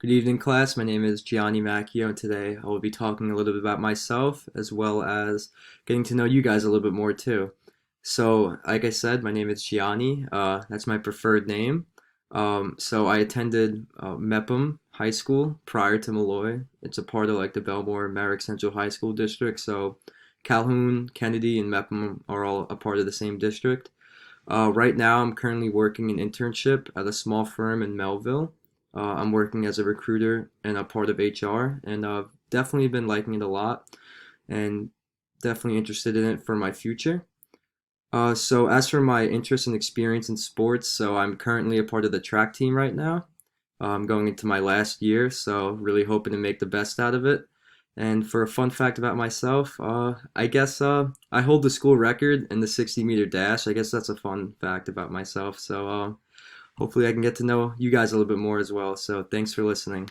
Good evening, class. My name is Gianni Macchio, and today I will be talking a little bit about myself as well as getting to know you guys a little bit more too. So, like I said, my name is Gianni. That's my preferred name. So I attended Mepham High School prior to Malloy. It's a part of like the Belmore Merrick Central High School District. So Calhoun, Kennedy, and Mepham are all a part of the same district. Right now, I'm currently working an internship at a small firm in Melville. I'm working as a recruiter and a part of HR, and I've definitely been liking it a lot and definitely interested in it for my future. So as for my interest and experience in sports, so I'm currently a part of the track team right now. I'm going into my last year, so really hoping to make the best out of it. And for a fun fact about myself, I guess I hold the school record in the 60-meter dash. I guess that's a fun fact about myself. So hopefully I can get to know you guys a little bit more as well. So thanks for listening.